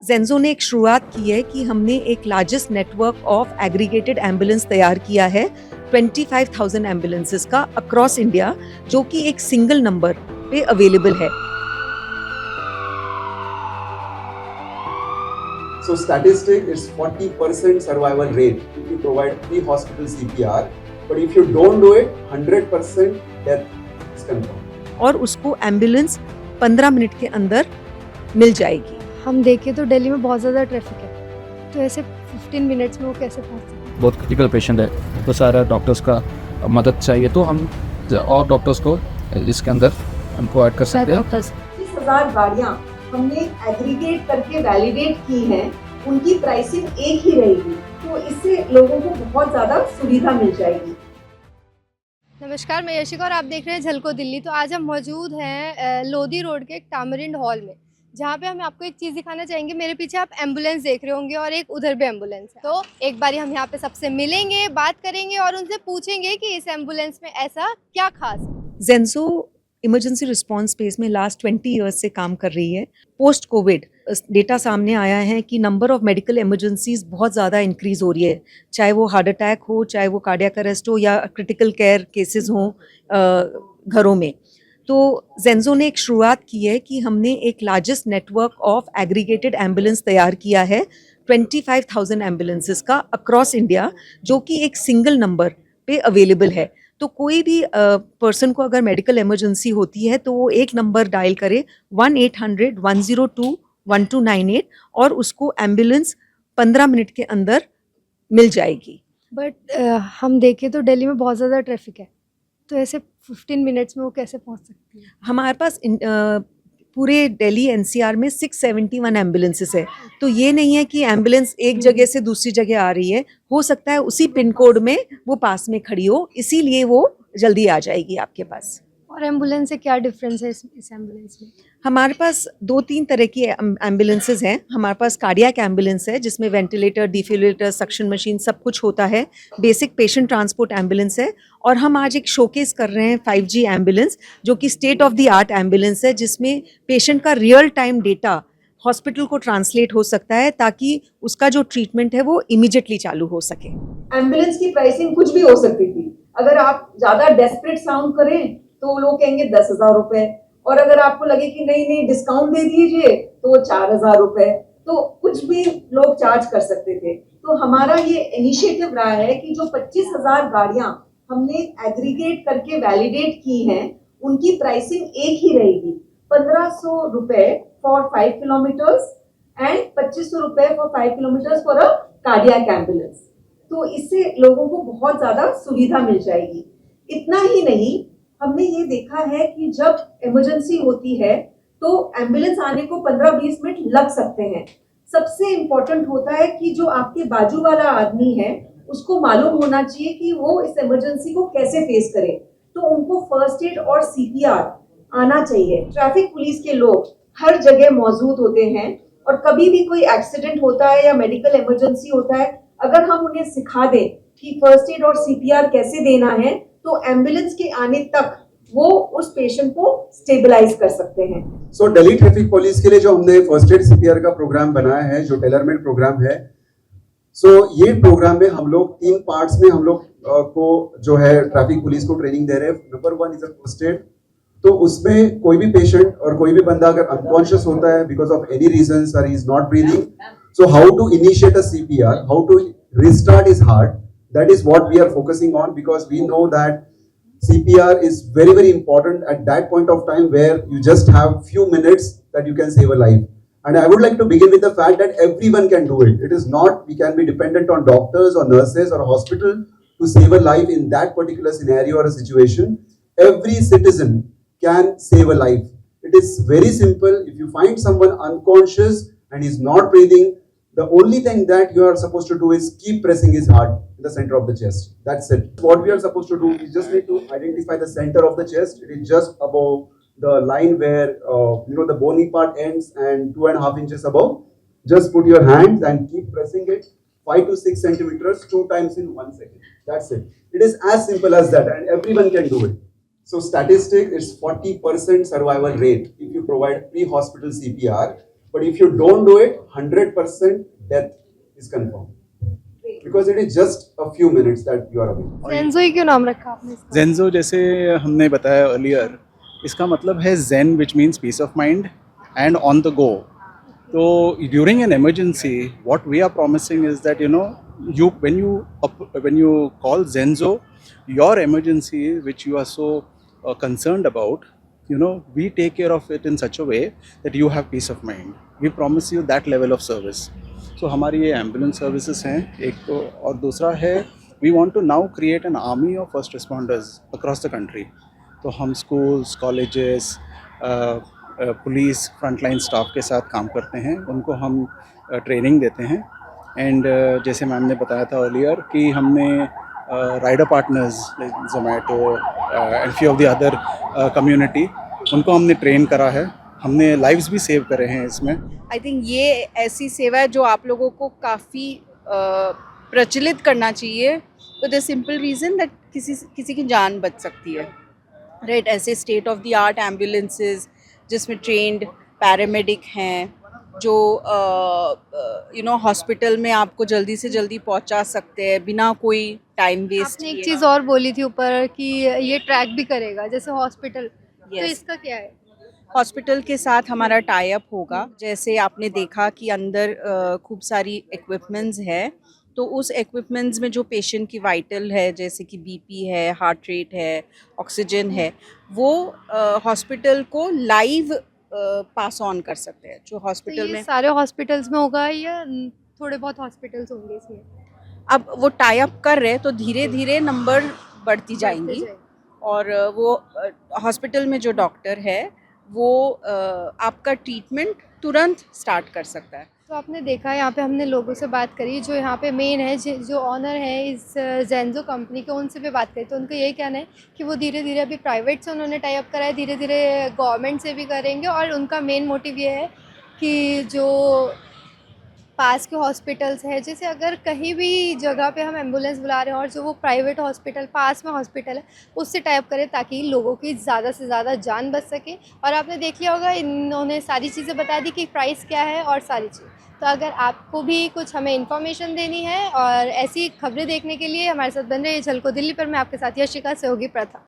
ज़ेंज़ो ने एक शुरुआत की है कि हमने एक largest network of aggregated ambulance तैयार किया है 25,000 एम्बुलेंसेस का अक्रॉस इंडिया, जो कि एक सिंगल नंबर पे अवेलेबल है। So statistic is 40% survival rate if you provide pre-hospital CPR, but if you don't do it, 100% death is confirmed. और उसको एम्बुलेंस 15 मिनट के अंदर मिल जाएगी। हम देखें तो दिल्ली में बहुत ज़्यादा ट्रैफिक है, तो ऐसे 15 मिनट्स में वो कैसे पहुंच सकते हैं? बहुत क्रिटिकल पेशेंट है, तो सारा डॉक्टर्स का मदद चाहिए, तो हम और डॉक्टर्स को इसके अंदर हम प्रोवाइड कर सकते हैं। 25,000 गाड़ियाँ हमने एग्रीगेट करके वैलिडेट की हैं, उनकी प्राइसिंग एक ही रहेगी, तो इससे लोगों को बहुत ज़्यादा सुविधा मिल जाएगी। नमस्कार, मैं यशिका और आप देख रहे हैं झलको दिल्ली। तो आज हम मौजूद हैं लोधी रोड के एक टामरिंड हॉल में, जहाँ पे हम आपको एक चीज़ दिखाना चाहेंगे। मेरे पीछे आप एम्बुलेंस देख रहे होंगे और एक उधर भी एम्बुलेंस है। तो एक बार हम यहाँ पे सबसे मिलेंगे, बात करेंगे और उनसे पूछेंगे कि इस एम्बुलेंस में ऐसा क्या खास है। ज़ेंज़ो इमरजेंसी रिस्पांस स्पेस में लास्ट 20 इयर्स से काम कर रही है। पोस्ट कोविड डेटा सामने आया है कि नंबर ऑफ मेडिकल इमरजेंसीज बहुत ज़्यादा इंक्रीज़ हो रही है, चाहे वो हार्ट अटैक हो, चाहे वो कार्डियक अरेस्ट हो या क्रिटिकल केयर केसेस हों घरों में। तो ज़ेंज़ो ने एक शुरुआत की है कि हमने एक largest network of aggregated ambulance तैयार किया है 25,000 एम्बुलेंसेस का अक्रॉस इंडिया, जो कि एक सिंगल नंबर पे अवेलेबल है। तो कोई भी पर्सन को अगर मेडिकल इमरजेंसी होती है तो वो एक नंबर डायल करे 1-800-102-1298 और उसको एम्बुलेंस 15 मिनट के अंदर मिल जाएगी। बट हम देखें तो दिल्ली में बहुत ज़्यादा ट्रैफिक है, तो ऐसे 15 मिनट्स में वो कैसे पहुंच सकती है? हमारे पास पूरे दिल्ली एनसीआर में 671 एम्बुलेंसेस है, तो ये नहीं है कि एम्बुलेंस एक जगह से दूसरी जगह आ रही है, हो सकता है उसी पिन कोड में वो पास में खड़ी हो, इसीलिए वो जल्दी आ जाएगी आपके पास। और एम्बुलेंस से क्या डिफरेंस है इस एम्बुलेंस में? हमारे पास 2-3 तरह की एम्बुलेंसेज हैं। हमारे पास कार्डियक एम्बुलेंस है, जिसमें वेंटिलेटर, डिफिब्रिलेटर, सक्शन मशीन सब कुछ होता है। बेसिक पेशेंट ट्रांसपोर्ट एम्बुलेंस है, और हम आज एक शोकेस कर रहे हैं 5G एम्बुलेंस, जो कि state of the art ambulance है, जिसमें पेशेंट का रियल टाइम डेटा हॉस्पिटल को ट्रांसलेट हो सकता है, ताकि उसका जो ट्रीटमेंट है वो इमीडिएटली चालू हो सके। एम्बुलेंस की प्राइसिंग कुछ भी हो सकती थी। अगर आप ज्यादा डेस्परेट साउंड करें तो लोग कहेंगे 10,000 रुपए, और अगर आपको लगे कि नहीं डिस्काउंट दे दीजिए तो 4,000 रुपए, तो कुछ भी लोग चार्ज कर सकते थे। तो हमारा ये इनिशिएटिव रहा है कि जो 25,000 गाड़ियां हमने एग्रीगेट करके वैलिडेट की हैं, उनकी प्राइसिंग एक ही रहेगी, 1,500 रुपए फॉर 5 किलोमीटर्स एंड 2,500 रुपए for 5 kilometres for a cardiac ambulance. तो इससे लोगों को बहुत ज्यादा सुविधा मिल जाएगी। इतना ही नहीं, हमने ये देखा है कि जब इमरजेंसी होती है तो एम्बुलेंस आने को 15-20 मिनट लग सकते हैं। सबसे इम्पोर्टेंट होता है कि जो आपके बाजू वाला आदमी है उसको मालूम होना चाहिए कि वो इस इमरजेंसी को कैसे फेस करे, तो उनको फर्स्ट एड और CPR आना चाहिए। ट्रैफिक पुलिस के लोग हर जगह मौजूद होते हैं, और कभी भी कोई एक्सीडेंट होता है या मेडिकल इमरजेंसी होता है, अगर हम उन्हें सिखा दें कि फर्स्ट एड और CPR कैसे देना है, तो एम्बुलेंस के आने तक वो उस पेशेंट को स्टेबलाइज कर सकते हैं। सो दिल्ली ट्रैफिक पुलिस के लिए जो हमने फर्स्ट एड CPR का प्रोग्राम बनाया है, जो टेलर मेड प्रोग्राम है, सो ये प्रोग्राम में हम लोग 3 पार्ट्स में हम लोग को जो है ट्रैफिक पुलिस को ट्रेनिंग दे रहे हैं। Number 1 is first aid. तो उसमें कोई भी पेशेंट और कोई भी बंदा अगर अनकॉन्शियस होता है because of any reason, sir he is not breathing, so how to initiate a CPR, how to restart his heart, that is what we are focusing on, because we know that CPR is very, very important at that point of time where you just have few minutes that you can save a life. And I would like to begin with the fact that everyone can do it. It is not we can be dependent on doctors or nurses or hospital to save a life in that particular scenario or a situation. Every citizen can save a life. It is very simple. If you find someone unconscious and is not breathing, the only thing that you are supposed to do is keep pressing his heart in the center of the chest. That's it. What we are supposed to do, we just need to identify the center of the chest. It is just above the line where the bony part ends and 2.5 inches above. Just put your hands and keep pressing it 5 to 6 centimeters 2 times in 1 second. That's it. It is as simple as that, and everyone can do it. So statistic is 40% survival rate if you provide pre-hospital CPR. but if you don't do it, 100% death is confirmed. Because it is just a few minutes that you are away. जेंजो ही क्यों नाम रखा आपने इसका? जेंजो जैसे हमने बताया earlier, इसका मतलब है Zen which means peace of mind and on the go. तो during an emergency what we are promising is that when you call Zenzo, your emergency which you are so concerned about, we take care of it in such a way that you have peace of mind. We promise you that level of service. So हमारी ये ambulance services हैं एक तो, और दूसरा है we want to now create an army of first responders across the country. तो हम schools, colleges, police, frontline staff के साथ काम करते हैं, उनको हम ट्रेनिंग देते हैं. एंड जैसे मैम ने बताया था अर्लियर कि हमने rider partners Zomato and few of the other community, उनको हमने ट्रेन करा है. हमने लाइव्स भी सेव करे हैं इसमें. आई थिंक ये ऐसी सेवा है जो आप लोगों को काफ़ी प्रचलित करना चाहिए, with the simple reason that किसी की जान बच सकती है, राइट. ऐसे state of the art ambulances जिसमें ट्रेंड पैरामेडिक हैं जो हॉस्पिटल में आपको जल्दी से जल्दी पहुंचा सकते हैं बिना कोई टाइम वेस्ट आपने एक किए. चीज़ और बोली थी ऊपर कि ये ट्रैक भी करेगा जैसे हॉस्पिटल, तो Yes. इसका क्या है? हॉस्पिटल के साथ हमारा टाई अप होगा. जैसे आपने देखा कि अंदर खूब सारी इक्विपमेंट्स है, तो उस इक्विपमेंट्स में जो पेशेंट की वाइटल है, जैसे कि बीपी है, हार्ट रेट है, ऑक्सीजन है, वो हॉस्पिटल को लाइव पास ऑन कर सकते हैं. जो तो हॉस्पिटल ये में सारे हॉस्पिटल्स में होगा या थोड़े बहुत हॉस्पिटल्स होंगे इसमें? अब वो टाई अप कर रहे हैं, तो धीरे धीरे नंबर बढ़ती जाएंगी. और वो हॉस्पिटल में जो डॉक्टर है वो आपका ट्रीटमेंट तुरंत स्टार्ट कर सकता है. तो आपने देखा यहाँ पे हमने लोगों से बात करी, जो यहाँ पे मेन है जो ऑनर है इस जेंजो कंपनी के, उनसे भी बात करी. तो उनका यही कहना है कि वो धीरे धीरे अभी प्राइवेट से उन्होंने टाई अप करा है, धीरे धीरे गवर्नमेंट से भी करेंगे. और उनका मेन मोटिव ये है कि जो पास के हॉस्पिटल्स है, जैसे अगर कहीं भी जगह पे हम एम्बुलेंस बुला रहे हैं और जो वो प्राइवेट हॉस्पिटल पास में हॉस्पिटल है उससे टाइप करें ताकि लोगों की ज़्यादा से ज़्यादा जान बच सके. और आपने देख लिया होगा इन्होंने सारी चीज़ें बता दी कि प्राइस क्या है और सारी चीज़. तो अगर आपको भी कुछ हमें इन्फॉर्मेशन देनी है और ऐसी खबरें देखने के लिए हमारे साथ बन रहे हैं झलको दिल्ली पर. मैं आपके साथ यशिका, सहयोगी प्रथा.